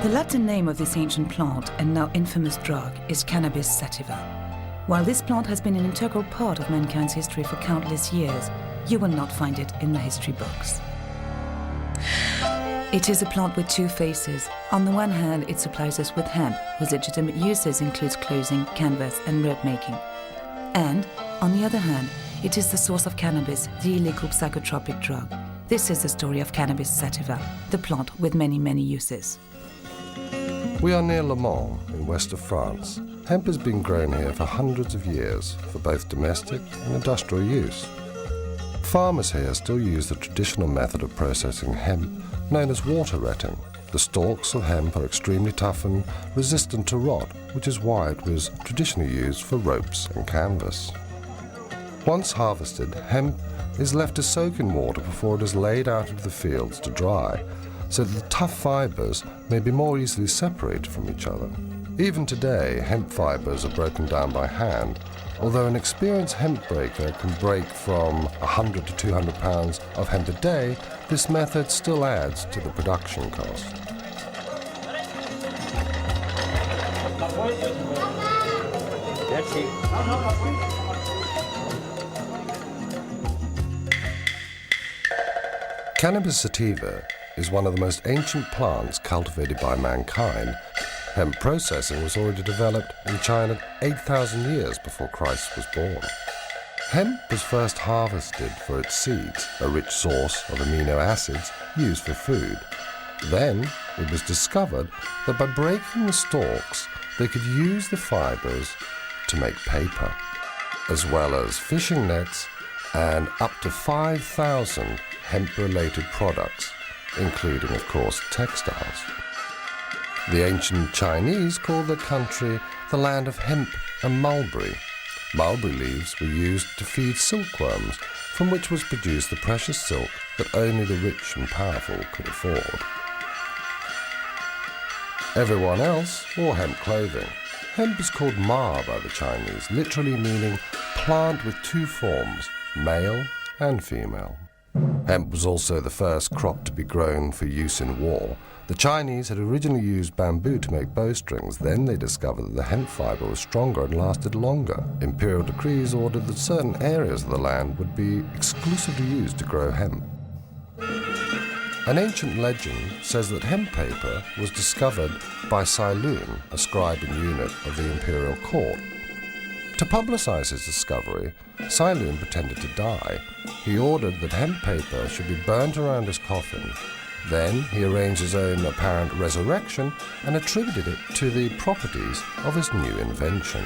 The Latin name of this ancient plant and now infamous drug is cannabis sativa. While this plant has been an integral part of mankind's history for countless years, you will not find it in the history books. It is a plant with two faces. On the one hand, it supplies us with hemp, whose legitimate uses includes clothing, canvas and rope making. And, on the other hand, it is the source of cannabis, the illegal psychotropic drug. This is the story of cannabis sativa, the plant with many, many uses. We are near Le Mans, in west of France. Hemp has been grown here for hundreds of years, for both domestic and industrial use. Farmers here still use the traditional method of processing hemp, known as water retting. The stalks of hemp are extremely tough and resistant to rot, which is why it was traditionally used for ropes and canvas. Once harvested, hemp is left to soak in water before it is laid out into the fields to dry, so that the tough fibres may be more easily separated from each other. Even today, hemp fibres are broken down by hand, although an experienced hemp breaker can break from 100 to 200 pounds of hemp a day. This method still adds to the production cost. Cannabis sativa is one of the most ancient plants cultivated by mankind. Hemp processing was already developed in China 8,000 years before Christ was born. Hemp was first harvested for its seeds, a rich source of amino acids used for food. Then it was discovered that by breaking the stalks, they could use the fibers to make paper, as well as fishing nets and up to 5,000 hemp-related products, including, of course, textiles. The ancient Chinese called their country the land of hemp and mulberry. Mulberry leaves were used to feed silkworms, from which was produced the precious silk that only the rich and powerful could afford. Everyone else wore hemp clothing. Hemp is called ma by the Chinese, literally meaning plant with two forms, male and female. Hemp was also the first crop to be grown for use in war. The Chinese had originally used bamboo to make bowstrings. Then they discovered that the hemp fiber was stronger and lasted longer. Imperial decrees ordered that certain areas of the land would be exclusively used to grow hemp. An ancient legend says that hemp paper was discovered by Seeliger, a scribe and eunuch of the imperial court. To publicize his discovery, Seeliger pretended to die. He ordered that hemp paper should be burnt around his coffin. Then he arranged his own apparent resurrection and attributed it to the properties of his new invention.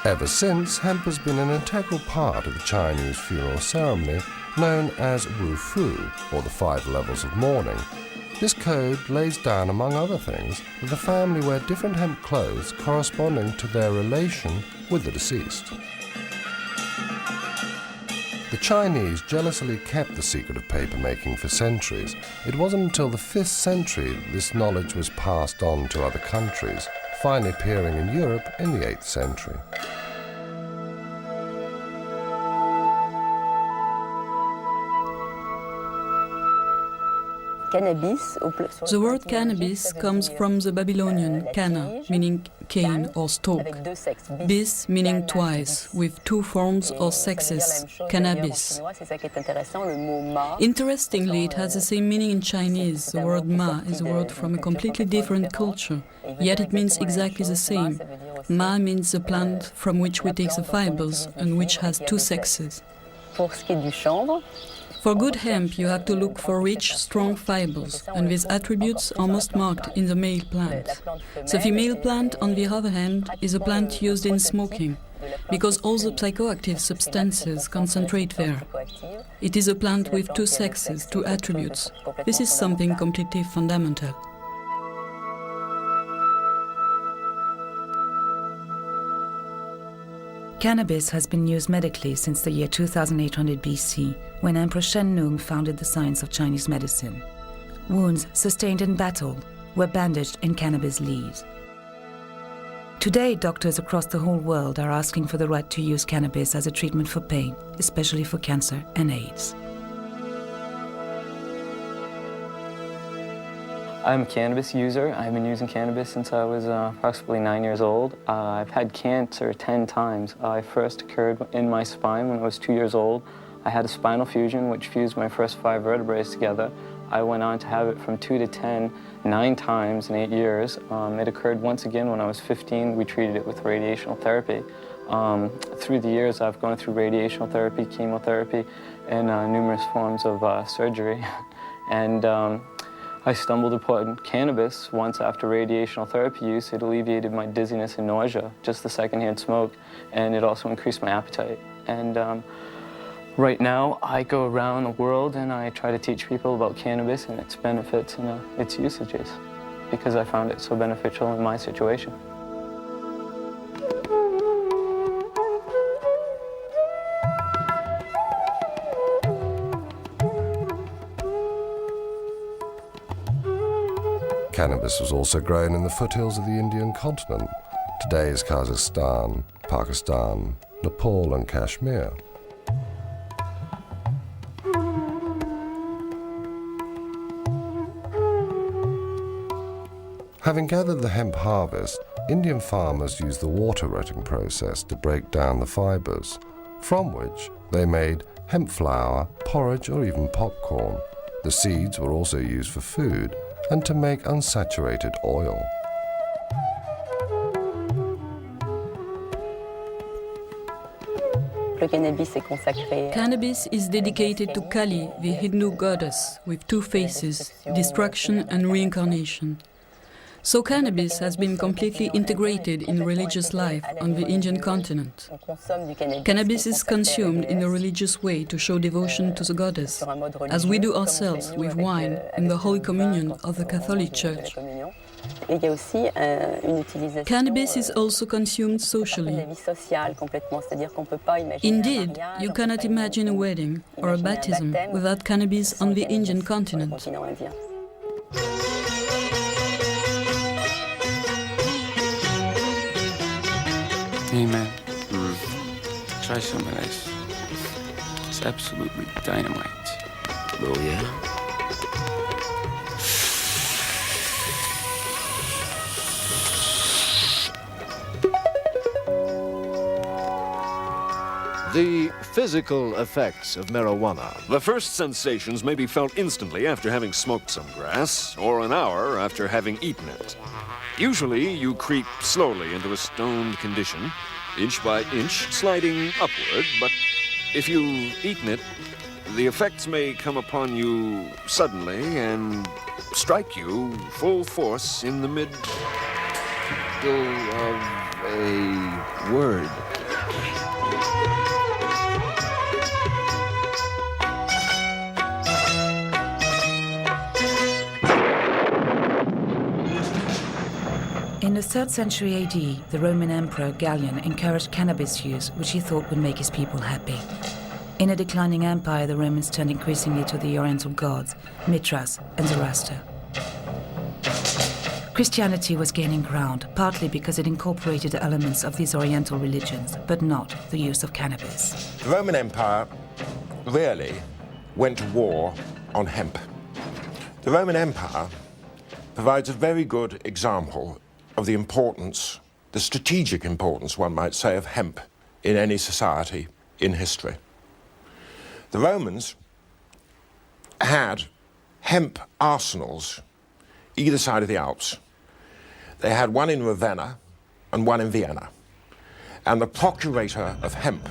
Ever since, hemp has been an integral part of the Chinese funeral ceremony known as Wu Fu, or the 5 levels of mourning. This code lays down, among other things, that the family wear different hemp clothes corresponding to their relation with the deceased. The Chinese jealously kept the secret of paper-making for centuries. It wasn't until the 5th century that this knowledge was passed on to other countries, finally appearing in Europe in the 8th century. The word cannabis comes from the Babylonian canna, meaning cane or stalk, bis meaning twice, with 2 forms or sexes, cannabis. Interestingly, it has the same meaning in Chinese. The word ma is a word from a completely different culture, yet it means exactly the same. Ma means the plant from which we take the fibers and which has 2 sexes. For good hemp, you have to look for rich, strong fibers, and these attributes are most marked in the male plant. The female plant, on the other hand, is a plant used in smoking, because all the psychoactive substances concentrate there. It is a plant with 2 sexes, 2 attributes. This is something completely fundamental. Cannabis has been used medically since the year 2800 BC, when Emperor Shen Nung founded the science of Chinese medicine. Wounds sustained in battle were bandaged in cannabis leaves. Today, doctors across the whole world are asking for the right to use cannabis as a treatment for pain, especially for cancer and AIDS. I'm a cannabis user. I've been using cannabis since I was approximately 9 years old. I've had cancer 10 times. It first occurred in my spine when I was 2 years old. I had a spinal fusion which fused my first 5 vertebrae together. I went on to have it from 2 to 10, 9 times in 8 years. It occurred once again when I was 15. We treated it with radiational therapy. Through the years, I've gone through radiational therapy, chemotherapy, and numerous forms of surgery. And I stumbled upon cannabis once after radiational therapy use. It alleviated my dizziness and nausea, just the secondhand smoke, and it also increased my appetite. And right now, I go around the world and I try to teach people about cannabis and its benefits and its usages, because I found it so beneficial in my situation. Cannabis was also grown in the foothills of the Indian continent, today's Kazakhstan, Pakistan, Nepal and Kashmir. Having gathered the hemp harvest, Indian farmers used the water rotting process to break down the fibers, from which they made hemp flour, porridge or even popcorn. The seeds were also used for food and to make unsaturated oil. Cannabis is dedicated to Kali, the Hindu goddess, with 2 faces, destruction and reincarnation. So cannabis has been completely integrated in religious life on the Indian continent. Cannabis is consumed in a religious way to show devotion to the goddess, as we do ourselves with wine in the Holy Communion of the Catholic Church. Cannabis is also consumed socially. Indeed, you cannot imagine a wedding or a baptism without cannabis on the Indian continent. Hey man, try some of this. It's absolutely dynamite. Oh yeah? The physical effects of marijuana. The first sensations may be felt instantly after having smoked some grass, or an hour after having eaten it. Usually, you creep slowly into a stoned condition, inch by inch, sliding upward, but if you've eaten it, the effects may come upon you suddenly and strike you full force in the middle of a word. In the 3rd century AD, the Roman Emperor Gallian encouraged cannabis use, which he thought would make his people happy. In a declining empire, the Romans turned increasingly to the Oriental gods, Mithras and Zoroaster. Christianity was gaining ground, partly because it incorporated elements of these Oriental religions, but not the use of cannabis. The Roman Empire really went to war on hemp. The Roman Empire provides a very good example of the importance, the strategic importance, one might say, of hemp in any society in history. The Romans had hemp arsenals either side of the Alps. They had one in Ravenna and one in Vienna. And the procurator of hemp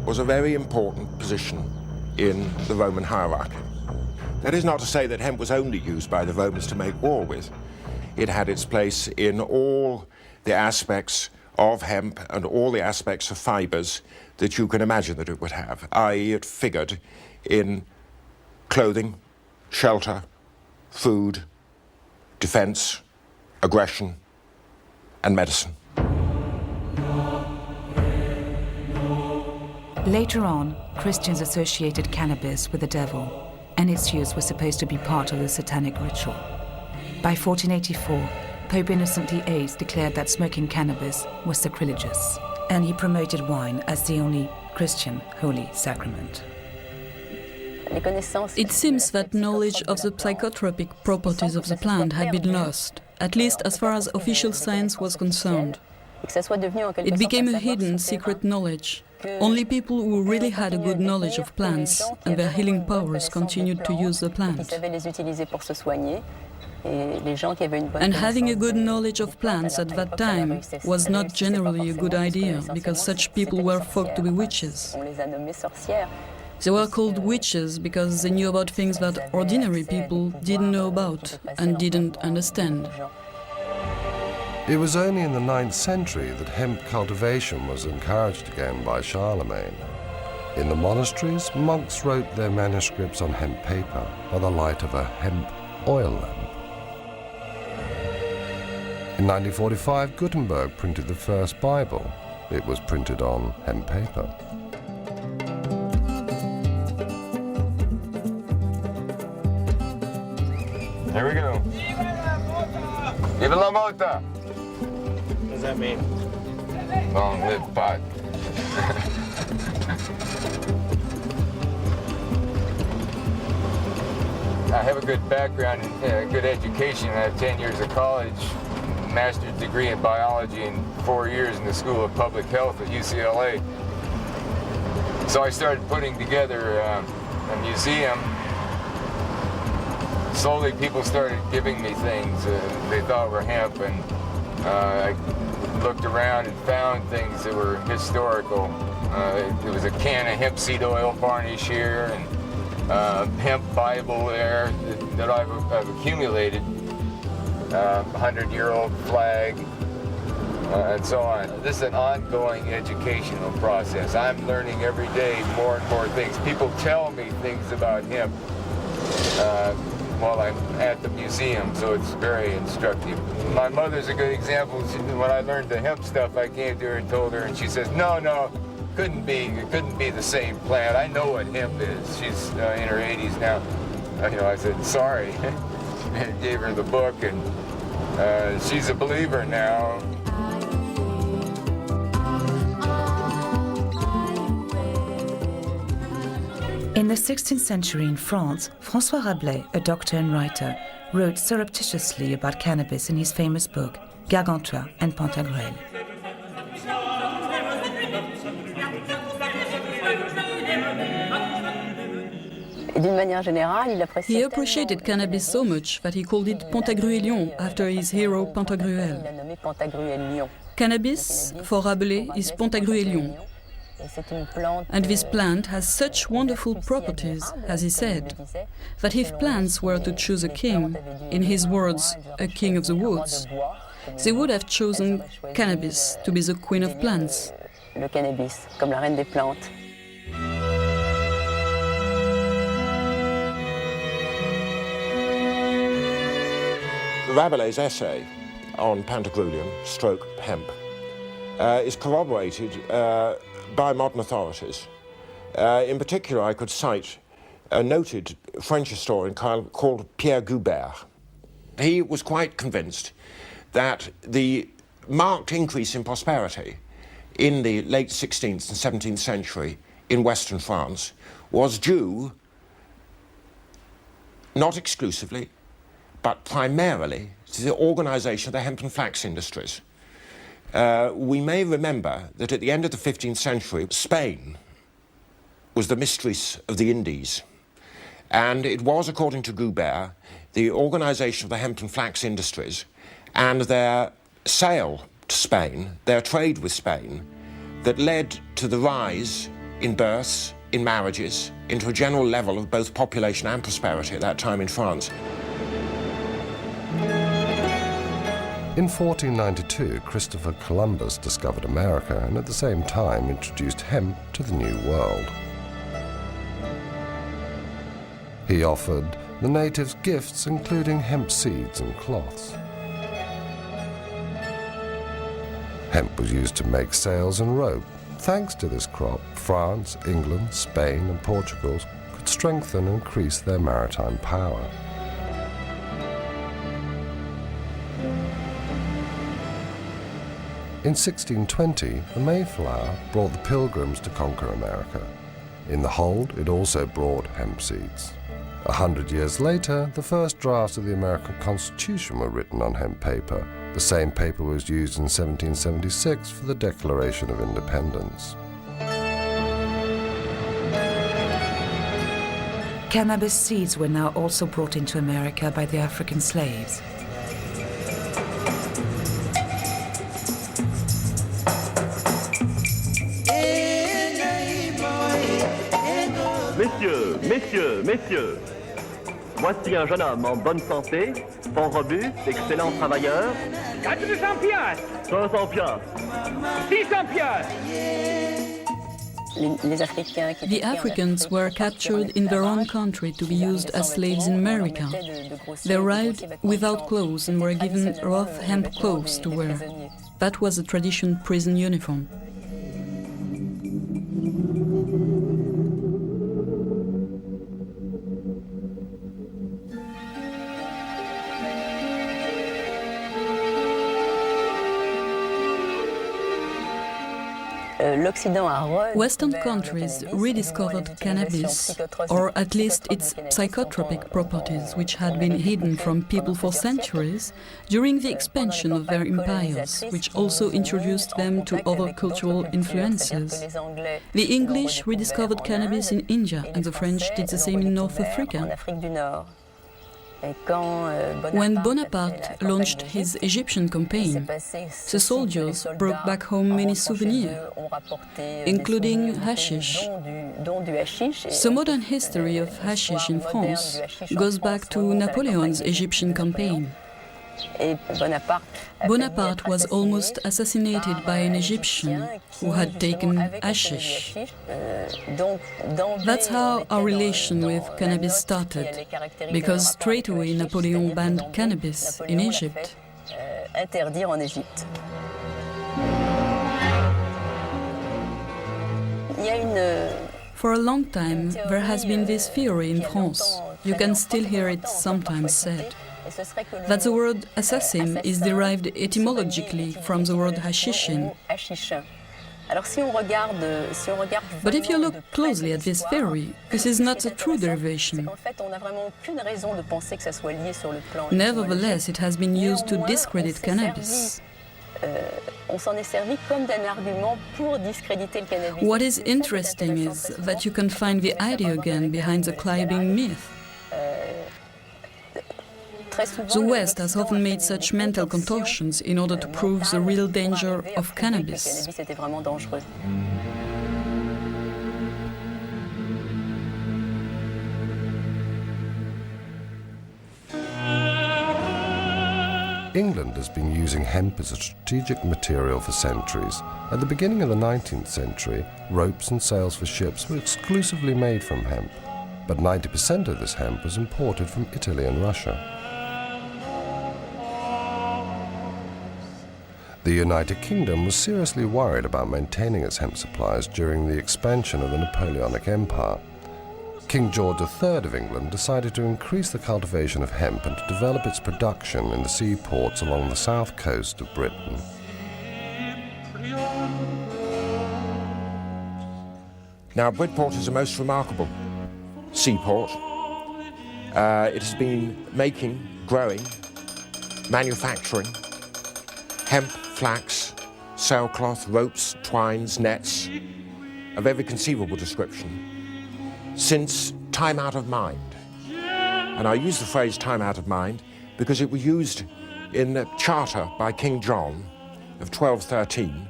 was a very important position in the Roman hierarchy. That is not to say that hemp was only used by the Romans to make war with. It had its place in all the aspects of hemp and all the aspects of fibers that you can imagine that it would have, i.e. it figured in clothing, shelter, food, defense, aggression, and medicine. Later on, Christians associated cannabis with the devil, and its use was supposed to be part of the satanic ritual. By 1484, Pope Innocent VIII declared that smoking cannabis was sacrilegious, and he promoted wine as the only Christian holy sacrament. It seems that knowledge of the psychotropic properties of the plant had been lost, at least as far as official science was concerned. It became a hidden, secret knowledge. Only people who really had a good knowledge of plants and their healing powers continued to use the plant. And having a good knowledge of plants at that time was not generally a good idea, because such people were thought to be witches. They were called witches because they knew about things that ordinary people didn't know about and didn't understand. It was only in the 9th century that hemp cultivation was encouraged again by Charlemagne. In the monasteries, monks wrote their manuscripts on hemp paper by the light of a hemp oil lamp. In 1945, Gutenberg printed the first Bible. It was printed on hemp paper. Here we go. Viva la mota! What does that mean? Long live pot. I have a good background and good education. I have 10 years of college, master's degree in biology, and 4 years in the School of Public Health at UCLA. So I started putting together a museum. Slowly people started giving me things they thought were hemp, and I looked around and found things that were historical. There was a can of hemp seed oil varnish here, and hemp Bible there that I've accumulated, 100-year-old flag, and so on. This is an ongoing educational process. I'm learning every day more and more things. People tell me things about hemp while I'm at the museum, so it's very instructive. My mother's a good example. When I learned the hemp stuff, I came to her and told her, and she says, no, it couldn't be the same plant. I know what hemp is. She's in her 80s now. I said, sorry, and gave her the book, and she's a believer now. In the 16th century in France, François Rabelais, a doctor and writer, wrote surreptitiously about cannabis in his famous book, Gargantua and Pantagruel. He appreciated cannabis so much that he called it Pantagruelion after his hero Pantagruel. Cannabis, for Rabelais, is Pantagruelion. And this plant has such wonderful properties, as he said, that if plants were to choose a king, in his words, a king of the woods, they would have chosen cannabis to be the queen of plants. Le cannabis, comme la reine des plantes. Rabelais' essay on Pantagruelion, stroke hemp, is corroborated by modern authorities. In particular, I could cite a noted French historian called Pierre Goubert. He was quite convinced that the marked increase in prosperity in the late 16th and 17th century in Western France was due, not exclusively, but primarily to the organisation of the hemp and flax industries. We may remember that at the end of the 15th century, Spain was the mistress of the Indies. And it was, according to Goubert, the organisation of the hemp and flax industries and their sale to Spain, their trade with Spain, that led to the rise in births, in marriages, into a general level of both population and prosperity at that time in France. In 1492, Christopher Columbus discovered America and at the same time introduced hemp to the New World. He offered the natives gifts including hemp seeds and cloths. Hemp was used to make sails and rope. Thanks to this crop, France, England, Spain and Portugal could strengthen and increase their maritime power. In 1620, the Mayflower brought the Pilgrims to conquer America. In the hold, it also brought hemp seeds. 100 years later, the first drafts of the American Constitution were written on hemp paper. The same paper was used in 1776 for the Declaration of Independence. Cannabis seeds were now also brought into America by the African slaves. Messieurs, voici un jeune homme en bonne santé, fort robuste, excellent travailleur. 400 piastres, 500 piastres. 600 piastres. The Africans were captured in their own country to be used as slaves in America. They arrived without clothes and were given rough hemp clothes to wear. That was a traditional prison uniform. Western countries rediscovered cannabis, or at least its psychotropic properties, which had been hidden from people for centuries, during the expansion of their empires, which also introduced them to other cultural influences. The English rediscovered cannabis in India, and the French did the same in North Africa. When Bonaparte launched his Egyptian campaign, the soldiers brought back home many souvenirs, including hashish. The modern history of hashish in France goes back to Napoleon's Egyptian campaign. Bonaparte was almost assassinated by an Egyptian who had taken hashish. That's how our relation with cannabis started, because straight away Napoleon banned cannabis in Egypt. For a long time, there has been this theory in France, you can still hear it sometimes said, that the word assassin is derived etymologically from the word hashishin. But if you look closely at this theory, this is not a true derivation. Nevertheless, it has been used to discredit cannabis. What is interesting is that you can find the idea again behind the climbing myth. The West has often made such mental contortions in order to prove the real danger of cannabis. England has been using hemp as a strategic material for centuries. At the beginning of the 19th century, ropes and sails for ships were exclusively made from hemp, but 90% of this hemp was imported from Italy and Russia. The United Kingdom was seriously worried about maintaining its hemp supplies during the expansion of the Napoleonic Empire. King George III of England decided to increase the cultivation of hemp and to develop its production in the seaports along the south coast of Britain. Now, Bridport is a most remarkable seaport. It has been making, growing, manufacturing hemp, flax, sailcloth, ropes, twines, nets of every conceivable description since time out of mind. And I use the phrase time out of mind because it was used in a charter by King John of 1213,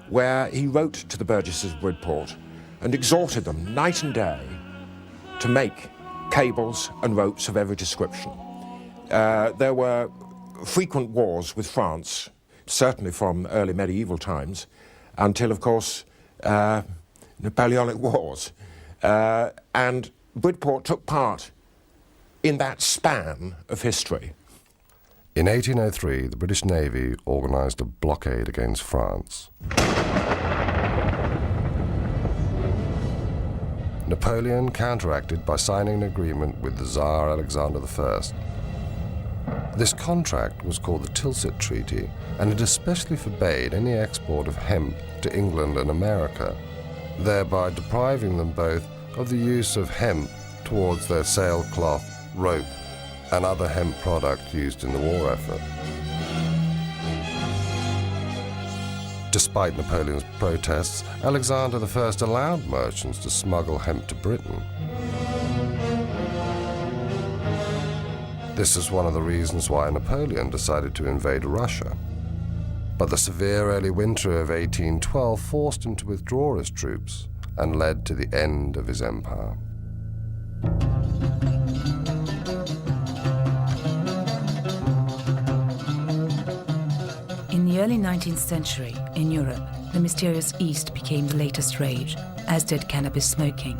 where he wrote to the burgesses of Bridport and exhorted them night and day to make cables and ropes of every description. There were frequent wars with France, certainly from early medieval times, until, of course, Napoleonic Wars. And Bridport took part in that span of history. In 1803, the British Navy organised a blockade against France. Napoleon counteracted by signing an agreement with the Tsar Alexander I. This contract was called the Tilsit Treaty, and it especially forbade any export of hemp to England and America, thereby depriving them both of the use of hemp towards their sailcloth, rope, and other hemp product used in the war effort. Despite Napoleon's protests, Alexander I allowed merchants to smuggle hemp to Britain. This is one of the reasons why Napoleon decided to invade Russia. But the severe early winter of 1812 forced him to withdraw his troops and led to the end of his empire. In the early 19th century, in Europe, the mysterious East became the latest rage, as did cannabis smoking.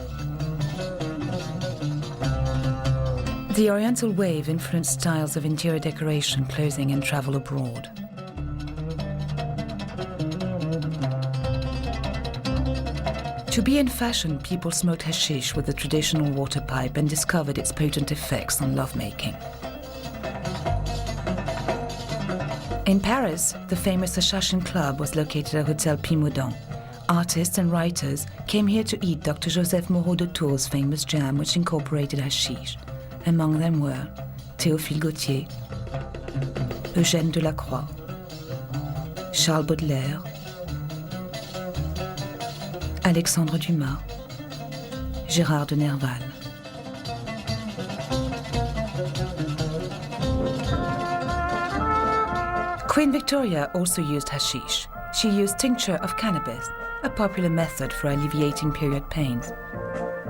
The Oriental wave influenced styles of interior decoration, clothing, and travel abroad. To be in fashion, people smoked hashish with the traditional water pipe and discovered its potent effects on lovemaking. In Paris, the famous Assassin Club was located at Hotel Pimodan. Artists and writers came here to eat Dr. Joseph Moreau de Tours' famous jam, which incorporated hashish. Among them were Théophile Gautier, Eugène Delacroix, Charles Baudelaire, Alexandre Dumas, Gérard de Nerval. Queen Victoria also used hashish. She used tincture of cannabis, a popular method for alleviating period pains.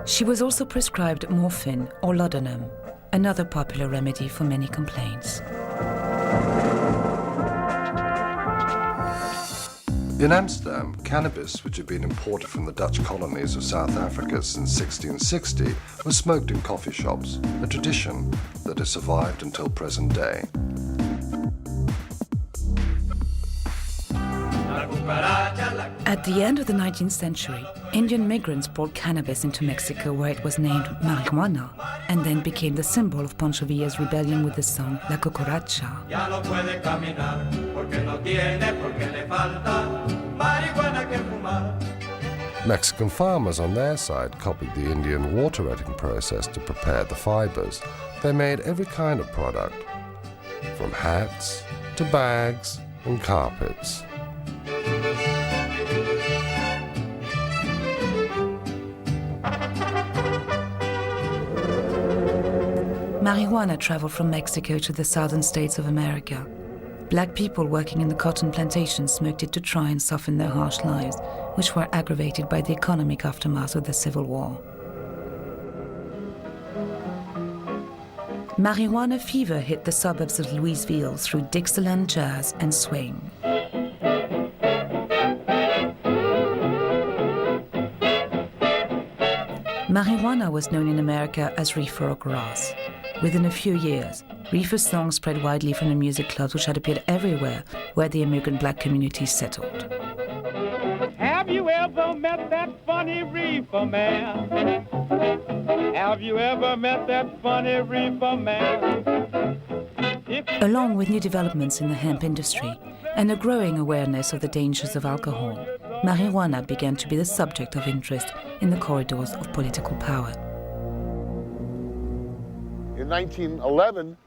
She was also prescribed morphine or laudanum, another popular remedy for many complaints. In Amsterdam, cannabis, which had been imported from the Dutch colonies of South Africa since 1660, was smoked in coffee shops, a tradition that has survived until present day. At the end of the 19th century, Indian migrants brought cannabis into Mexico, where it was named marijuana, and then became the symbol of Pancho Villa's rebellion with the song La Cucaracha. Mexican farmers on their side copied the Indian water retting process to prepare the fibers. They made every kind of product, from hats to bags and carpets. Marijuana traveled from Mexico to the southern states of America. Black people working in the cotton plantations smoked it to try and soften their harsh lives, which were aggravated by the economic aftermath of the Civil War. Marijuana fever hit the suburbs of Louisville through Dixieland jazz and swing. Marijuana was known in America as reefer or grass. Within a few years, reefer songs spread widely from the music clubs which had appeared everywhere where the immigrant black community settled. Have you ever met that funny reefer man? Have you ever met that funny reefer man? Along with new developments in the hemp industry and a growing awareness of the dangers of alcohol, marijuana began to be the subject of interest in the corridors of political power. In 1911,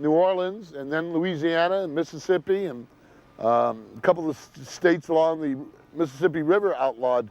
New Orleans and then Louisiana and Mississippi and a couple of states along the Mississippi River outlawed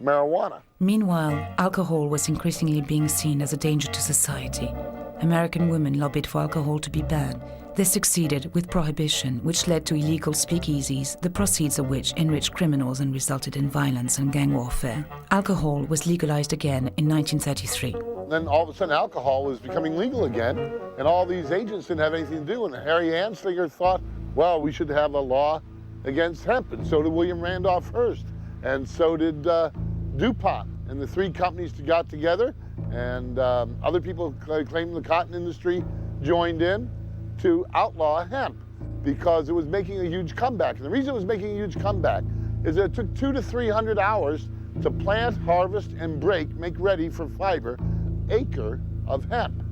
marijuana. Meanwhile, alcohol was increasingly being seen as a danger to society. American women lobbied for alcohol to be banned. They succeeded with prohibition, which led to illegal speakeasies, the proceeds of which enriched criminals and resulted in violence and gang warfare. Alcohol was legalized again in 1933. Then all of a sudden alcohol was becoming legal again, and all these agents didn't have anything to do, and Harry Anslinger thought, well, we should have a law against hemp, and so did William Randolph Hearst, and so did DuPont, and the three companies got together, and other people claiming the cotton industry joined in to outlaw hemp because it was making a huge comeback. And the reason it was making a huge comeback is that it took 200 to 300 hours to plant, harvest, and make ready for fiber acre of hemp.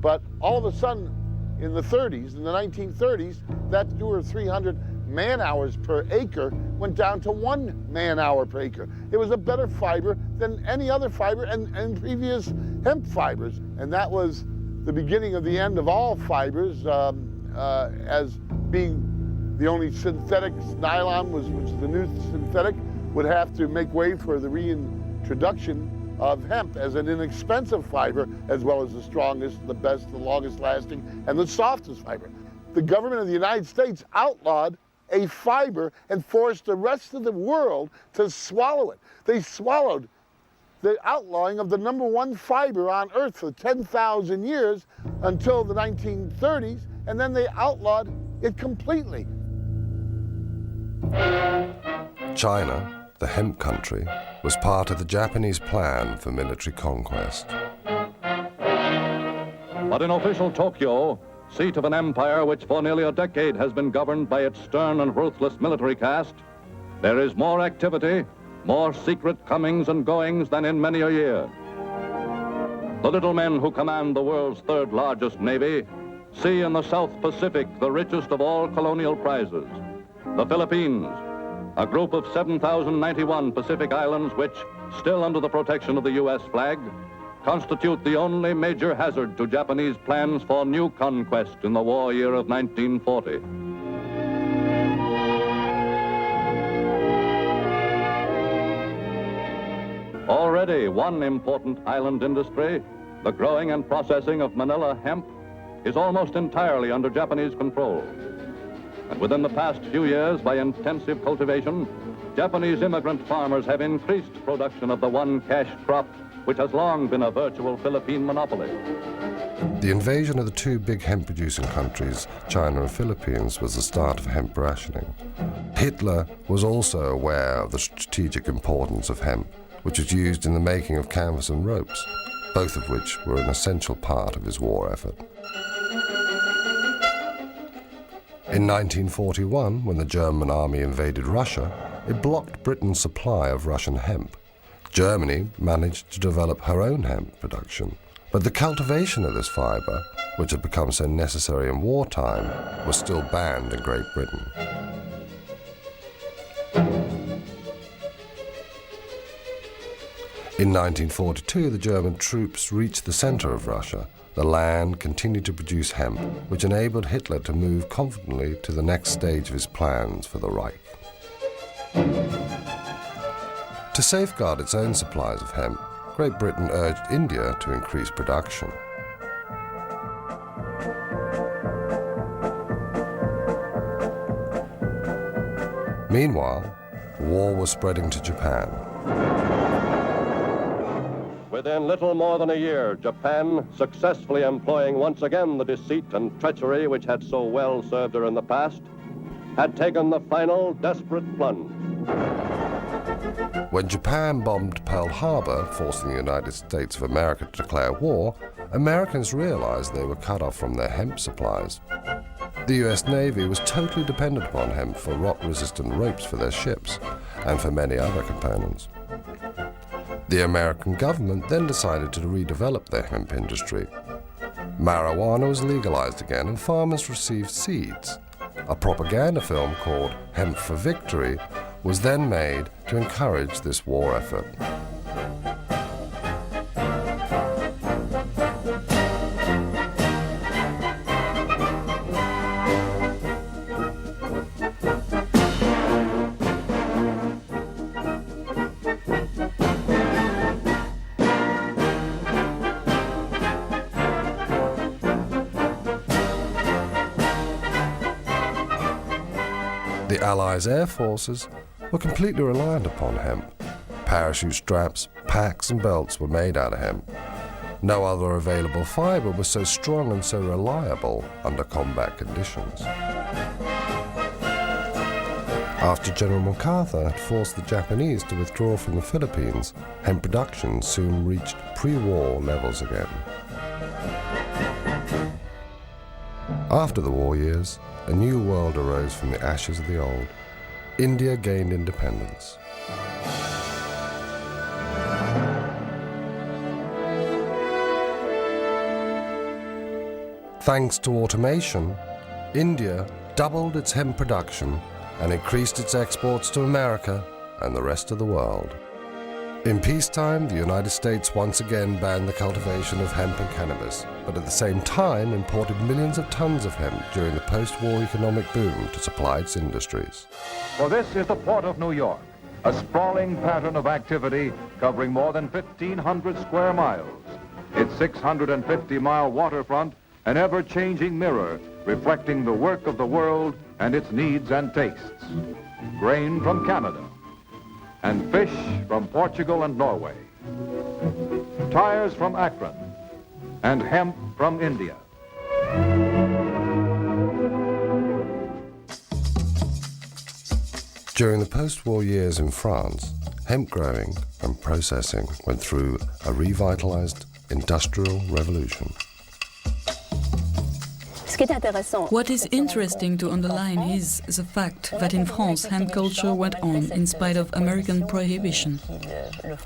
But all of a sudden, in the 30s, in the 1930s, that 200 or 300 man-hours per acre went down to 1 man-hour per acre. It was a better fiber than any other fiber and previous hemp fibers. And that was the beginning of the end of all fibers, as being the only synthetic. Nylon, which is the new synthetic, would have to make way for the reintroduction of hemp as an inexpensive fiber, as well as the strongest, the best, the longest lasting, and the softest fiber. The government of the United States outlawed a fiber and forced the rest of the world to swallow it. They swallowed the outlawing of the #1 fiber on Earth for 10,000 years until the 1930s, and then they outlawed it completely. China, the hemp country, was part of the Japanese plan for military conquest. But in official Tokyo, seat of an empire which for nearly a decade has been governed by its stern and ruthless military caste, there is more activity, more secret comings and goings than in many a year. The little men who command the world's third largest navy see in the South Pacific the richest of all colonial prizes. The Philippines, a group of 7,091 Pacific islands which, still under the protection of the U.S. flag, constitute the only major hazard to Japanese plans for new conquest in the war year of 1940. Already one important island industry, the growing and processing of Manila hemp, is almost entirely under Japanese control. And within the past few years, by intensive cultivation, Japanese immigrant farmers have increased production of the one cash crop which has long been a virtual Philippine monopoly. The invasion of the two big hemp-producing countries, China and Philippines, was the start of hemp rationing. Hitler was also aware of the strategic importance of hemp, which was used in the making of canvas and ropes, both of which were an essential part of his war effort. In 1941, when the German army invaded Russia, it blocked Britain's supply of Russian hemp. Germany managed to develop her own hemp production, but the cultivation of this fiber, which had become so necessary in wartime, was still banned in Great Britain. In 1942, the German troops reached the center of Russia. The land continued to produce hemp, which enabled Hitler to move confidently to the next stage of his plans for the Reich. To safeguard its own supplies of hemp, Great Britain urged India to increase production. Meanwhile, war was spreading to Japan. Within little more than a year, Japan, successfully employing once again the deceit and treachery which had so well served her in the past, had taken the final desperate plunge. When Japan bombed Pearl Harbor, forcing the United States of America to declare war, Americans realized they were cut off from their hemp supplies. The U.S. Navy was totally dependent upon hemp for rot-resistant ropes for their ships and for many other components. The American government then decided to redevelop their hemp industry. Marijuana was legalized again and farmers received seeds. A propaganda film called Hemp for Victory was then made to encourage this war effort. The Allies' air forces were completely reliant upon hemp. Parachute straps, packs and belts were made out of hemp. No other available fiber was so strong and so reliable under combat conditions. After General MacArthur had forced the Japanese to withdraw from the Philippines, hemp production soon reached pre-war levels again. After the war years, a new world arose from the ashes of the old. India gained independence. Thanks to automation, India doubled its hemp production and increased its exports to America and the rest of the world. In peacetime, the United States once again banned the cultivation of hemp and cannabis, but at the same time imported millions of tons of hemp during the post-war economic boom to supply its industries. For this is the Port of New York, a sprawling pattern of activity covering more than 1,500 square miles. Its 650-mile waterfront, an ever-changing mirror reflecting the work of the world and its needs and tastes. Grain from Canada, and fish from Portugal and Norway. Tires from Akron, and hemp from India. During the post-war years in France, hemp growing and processing went through a revitalized industrial revolution. What is interesting to underline is the fact that in France hemp culture went on in spite of American prohibition.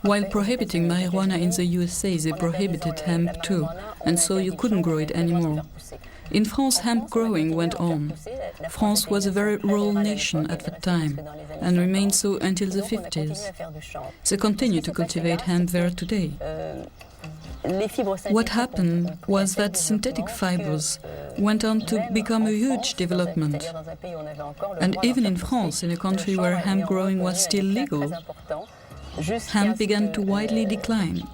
While prohibiting marijuana in the USA, they prohibited hemp too, and so you couldn't grow it anymore. In France, hemp growing went on. France was a very rural nation at that time, and remained so until the 50s. They continue to cultivate hemp there today. What happened was that synthetic fibers went on to become a huge development. And even in France, in a country where hemp growing was still legal, hemp began to widely decline,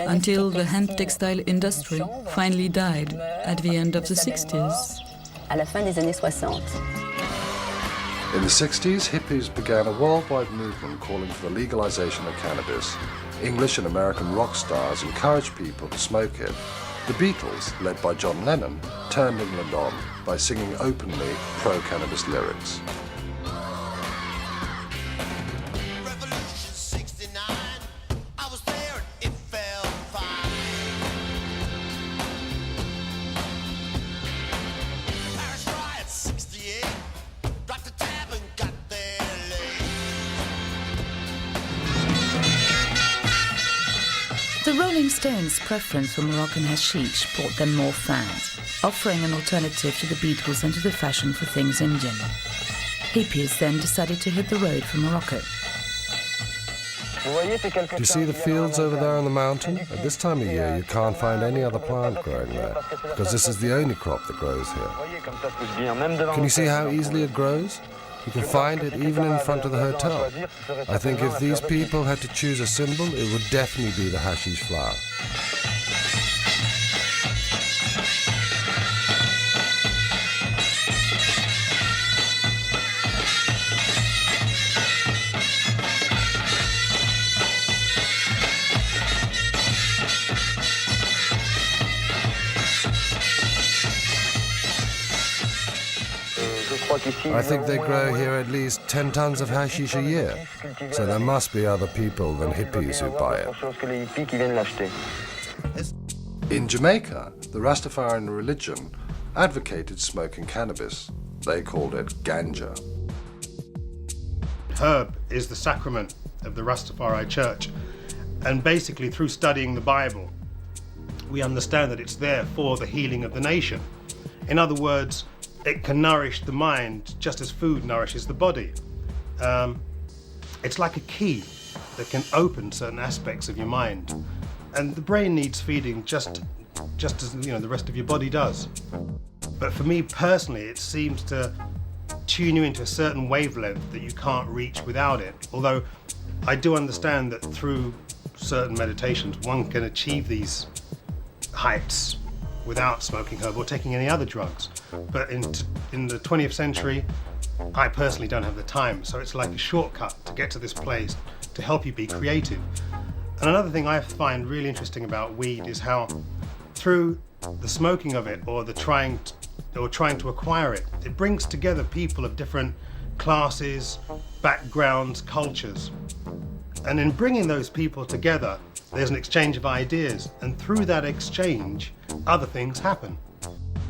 until the hemp textile industry finally died at the end of the 60s. In the 60s, hippies began a worldwide movement calling for the legalization of cannabis. English and American rock stars encouraged people to smoke it. The Beatles, led by John Lennon, turned England on by singing openly pro-cannabis lyrics. The Rolling Stones' preference for Moroccan hashish brought them more fans, offering an alternative to the Beatles and to the fashion for things Indian. Hippies then decided to hit the road for Morocco. Do you see the fields over there on the mountain? At this time of year, you can't find any other plant growing there, because this is the only crop that grows here. Can you see how easily it grows? You can find it even in front of the hotel. I think if these people had to choose a symbol, it would definitely be the hashish flower. I think they grow here at least 10 tons of hashish a year, so there must be other people than hippies who buy it. In Jamaica, the Rastafarian religion advocated smoking cannabis. They called it ganja. Herb is the sacrament of the Rastafari Church, and basically through studying the Bible, we understand that it's there for the healing of the nation. In other words, it can nourish the mind just as food nourishes the body. It's like a key that can open certain aspects of your mind. And the brain needs feeding just as the rest of your body does. But for me personally, it seems to tune you into a certain wavelength that you can't reach without it. Although I do understand that through certain meditations, one can achieve these heights without smoking herb or taking any other drugs. But in the 20th century, I personally don't have the time, so it's like a shortcut to get to this place to help you be creative. And another thing I find really interesting about weed is how through the smoking of it or the trying to acquire it, it brings together people of different classes, backgrounds, cultures. And in bringing those people together, there's an exchange of ideas, and through that exchange, other things happen.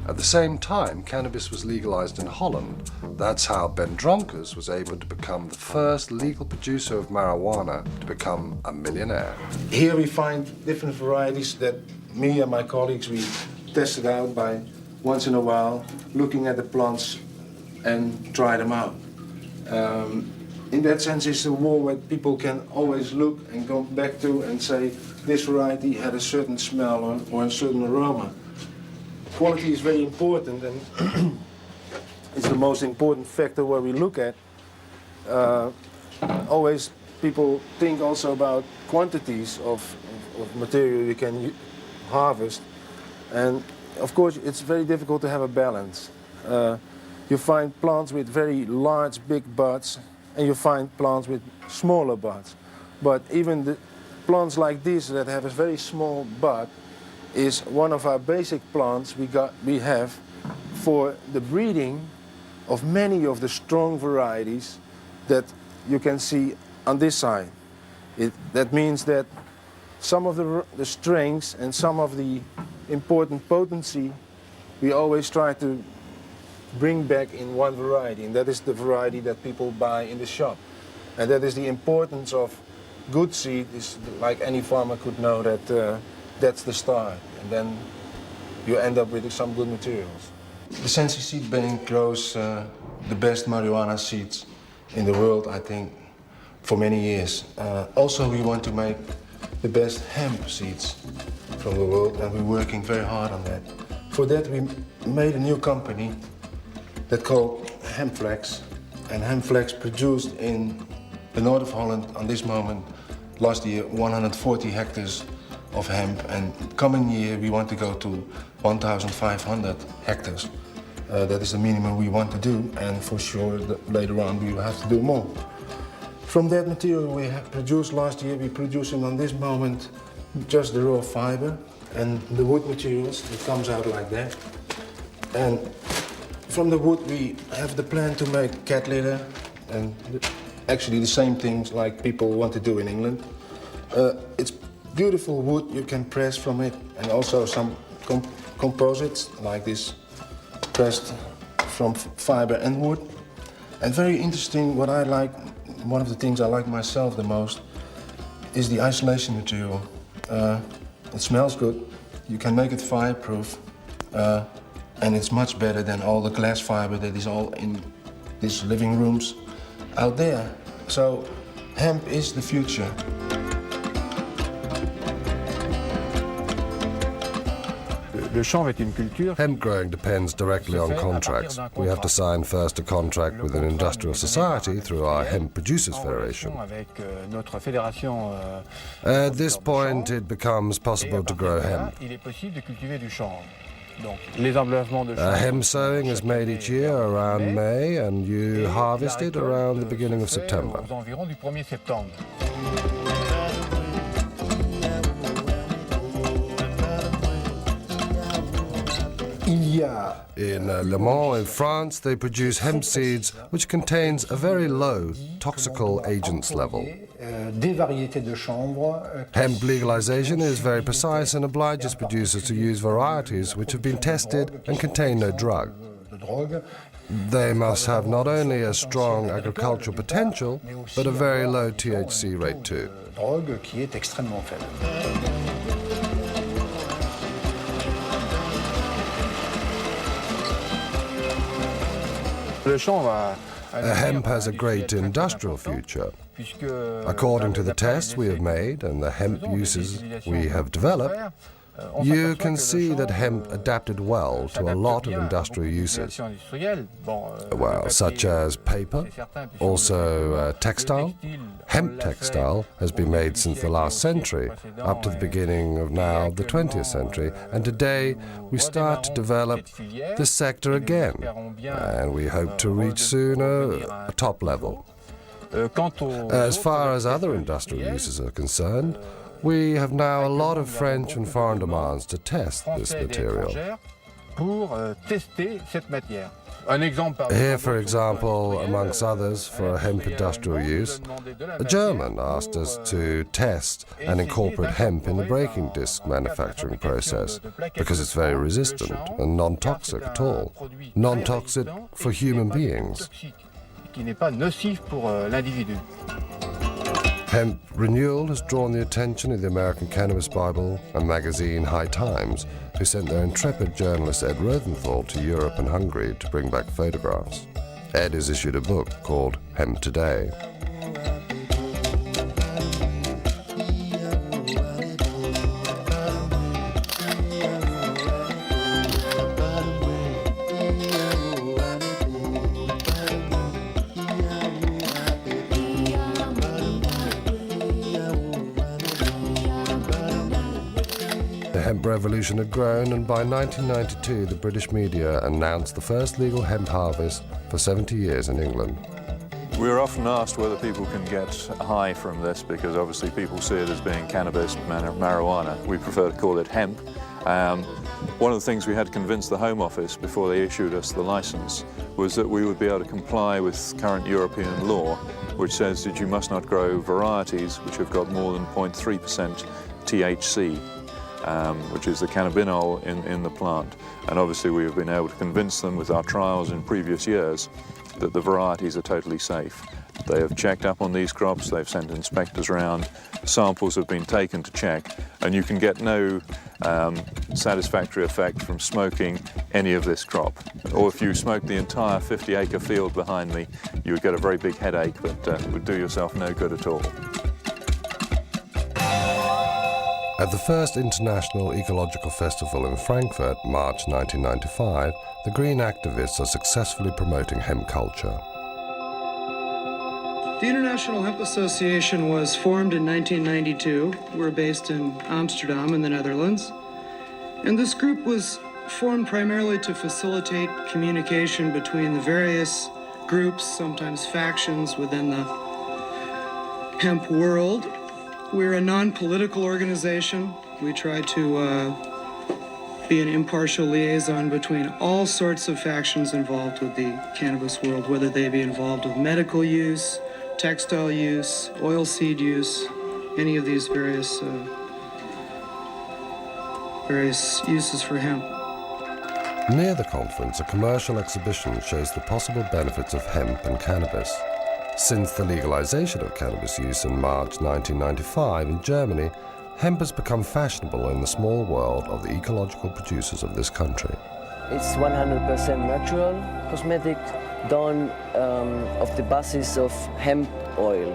At the same time, cannabis was legalized in Holland. That's how Ben Dronkers was able to become the first legal producer of marijuana to become a millionaire. Here we find different varieties that me and my colleagues, we tested out by once in a while, looking at the plants and try them out. In that sense, it's a war where people can always look and go back to and say, this variety had a certain smell or a certain aroma. Quality is very important, and it's the most important factor where we look at. Always people think also about quantities of material you can harvest, and of course it's very difficult to have a balance. You find plants with very large, big buds, and you find plants with smaller buds. But even the plants like this that have a very small bud is one of our basic plants we have for the breeding of many of the strong varieties that you can see on this side. That means that some of the strengths and some of the important potency we always try to bring back in one variety, and that is the variety that people buy in the shop. And that is the importance of good seed. Is like any farmer could know that that's the start, and then you end up with some good materials. The Sensi Seed Bank grows the best marijuana seeds in the world, I think, for many years. Also, we want to make the best hemp seeds from the world, and we're working very hard on that. For that, we made a new company that's called Hempflex, and Hempflex produced in the north of Holland on this moment, last year, 140 hectares of hemp, and coming year we want to go to 1,500 hectares. That is the minimum we want to do, and for sure later on we will have to do more. From that material we have produced last year, we're producing on this moment just the raw fiber and the wood materials. It comes out like that. And from the wood we have the plan to make cat litter, and actually the same things like people want to do in England. It's beautiful wood you can press from it, and also some composites like this pressed from fiber and wood. And very interesting, what I like, one of the things I like myself the most is the isolation material. It smells good, you can make it fireproof, and it's much better than all the glass fiber that is all in these living rooms out there. So hemp is the future. Hemp growing depends directly on contracts. We have to sign first a contract with an industrial society through our Hemp Producers Federation. At this point, it becomes possible to grow hemp. Hemp sowing is made each year around May, and you harvest it around the beginning of September. In Le Mans, in France, they produce hemp seeds which contains a very low toxical agents level. Hemp legalization is very precise and obliges producers to use varieties which have been tested and contain no drug. They must have not only a strong agricultural potential, but a very low THC rate too. Hemp has a great industrial future. According to the tests we have made and the hemp uses we have developed, you can see that hemp adapted well to a lot of industrial uses, well, such as paper, also textile. Hemp textile has been made since the last century, up to the beginning of now the 20th century, and today we start to develop this sector again, and we hope to reach soon a top level. As far as other industrial uses are concerned, we have now a lot of French and foreign demands to test this material. Here, for example, amongst others, for hemp industrial use, a German asked us to test and incorporate hemp in the braking disc manufacturing process, because it's very resistant and non-toxic at all, non-toxic for human beings. Hemp renewal has drawn the attention of the American Cannabis Bible and magazine High Times, who sent their intrepid journalist Ed Rosenthal to Europe and Hungary to bring back photographs. Ed has issued a book called Hemp Today. The hemp revolution had grown, and by 1992 the British media announced the first legal hemp harvest for 70 years in England. We're often asked whether people can get high from this, because obviously people see it as being cannabis, marijuana. We prefer to call it hemp. One of the things we had to convince the Home Office before they issued us the license was that we would be able to comply with current European law, which says that you must not grow varieties which have got more than 0.3% THC. Which is the cannabinol in the plant. And obviously we have been able to convince them with our trials in previous years that the varieties are totally safe. They have checked up on these crops, they've sent inspectors around, samples have been taken to check, and you can get no satisfactory effect from smoking any of this crop. Or if you smoke the entire 50-acre field behind me, you would get a very big headache, but would do yourself no good at all. At the first International Ecological Festival in Frankfurt, March 1995, the green activists are successfully promoting hemp culture. The International Hemp Association was formed in 1992. We're based in Amsterdam in the Netherlands. And this group was formed primarily to facilitate communication between the various groups, sometimes factions, within the hemp world. We're a non-political organization. We try to be an impartial liaison between all sorts of factions involved with the cannabis world, whether they be involved with medical use, textile use, oilseed use, any of these various uses for hemp. Near the conference, a commercial exhibition shows the possible benefits of hemp and cannabis. Since the legalization of cannabis use in March 1995 in Germany, hemp has become fashionable in the small world of the ecological producers of this country. It's 100% natural cosmetic done of the basis of hemp oil.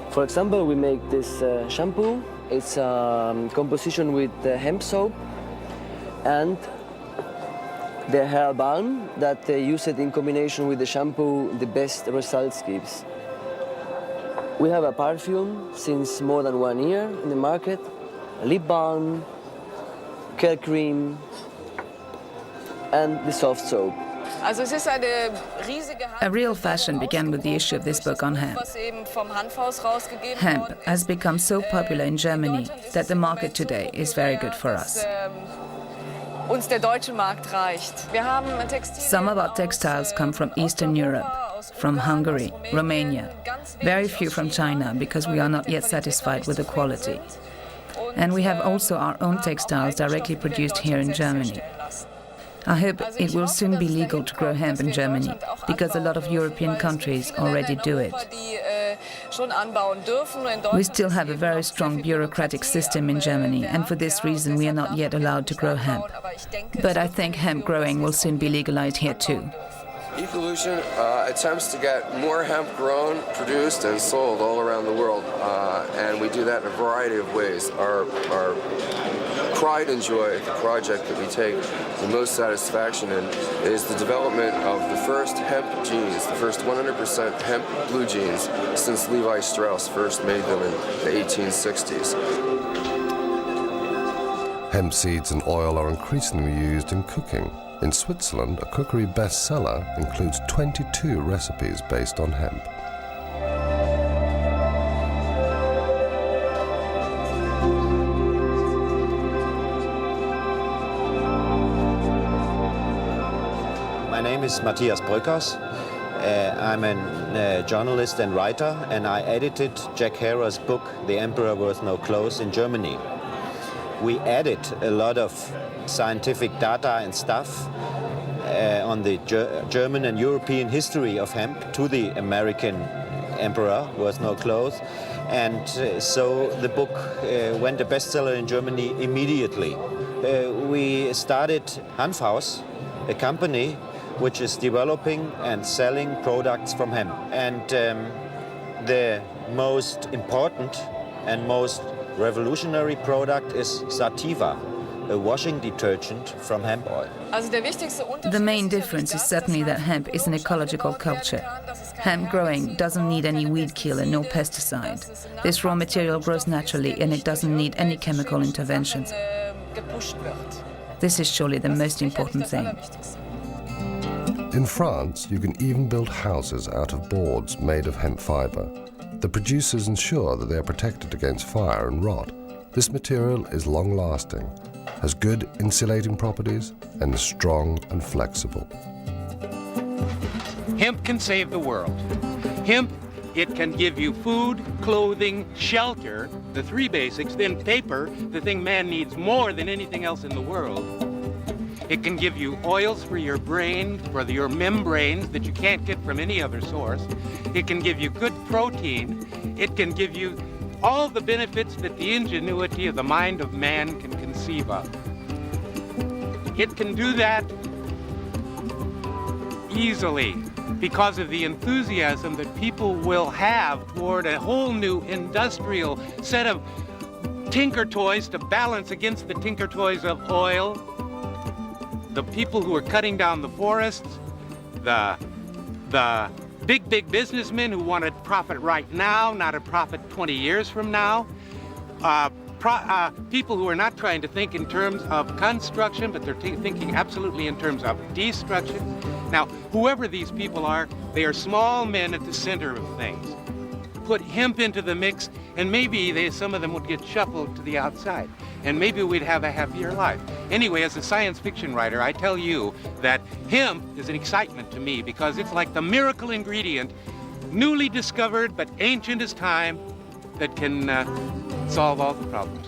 For example, we make this shampoo. It's a composition with hemp soap and the hair balm that they use it in combination with the shampoo, the best results gives. We have a perfume since more than 1 year in the market, a lip balm, curl cream, and the soft soap. A real fashion began with the issue of this book on hemp. Hemp has become so popular in Germany that the market today is very good for us. Some of our textiles come from Eastern Europe, from Hungary, Romania, very few from China because we are not yet satisfied with the quality. And we have also our own textiles directly produced here in Germany. I hope it will soon be legal to grow hemp in Germany, because a lot of European countries already do it. We still have a very strong bureaucratic system in Germany, and for this reason we are not yet allowed to grow hemp. But I think hemp growing will soon be legalized here too. Ecolution attempts to get more hemp grown, produced, and sold all around the world, and we do that in a variety of ways. Our pride and joy at the project that we take the most satisfaction in is the development of the first hemp jeans, the first 100% hemp blue jeans since Levi Strauss first made them in the 1860s. Hemp seeds and oil are increasingly used in cooking. In Switzerland, a cookery bestseller includes 22 recipes based on hemp. My name is Matthias Bröckers. I'm a journalist and writer, and I edited Jack Herer's book, The Emperor Wears No Clothes, in Germany. We added a lot of scientific data and stuff on the German and European history of hemp to the American Emperor Wears No Clothes. And so the book went a bestseller in Germany immediately. We started Hanfhaus, a company which is developing and selling products from hemp. And the most important and most revolutionary product is Sativa, a washing detergent from hemp oil. The main difference is certainly that hemp is an ecological culture. Hemp growing doesn't need any weed killer, no pesticide. This raw material grows naturally and it doesn't need any chemical interventions. This is surely the most important thing. In France, you can even build houses out of boards made of hemp fiber. The producers ensure that they are protected against fire and rot. This material is long-lasting, has good insulating properties, and is strong and flexible. Hemp can save the world. Hemp, it can give you food, clothing, shelter, the three basics, then paper, the thing man needs more than anything else in the world. It can give you oils for your brain, for your membranes that you can't get from any other source. It can give you good protein. It can give you all the benefits that the ingenuity of the mind of man can conceive of. It can do that easily because of the enthusiasm that people will have toward a whole new industrial set of tinker toys to balance against the tinker toys of oil. The people who are cutting down the forests, the big businessmen who want to profit right now, not a profit 20 years from now. People who are not trying to think in terms of construction, but they're thinking absolutely in terms of destruction. Now, whoever these people are, they are small men at the center of things. Put hemp into the mix, and maybe some of them would get shuffled to the outside, and maybe we'd have a happier life. Anyway, as a science fiction writer, I tell you that hemp is an excitement to me because it's like the miracle ingredient, newly discovered but ancient as time, that can solve all the problems.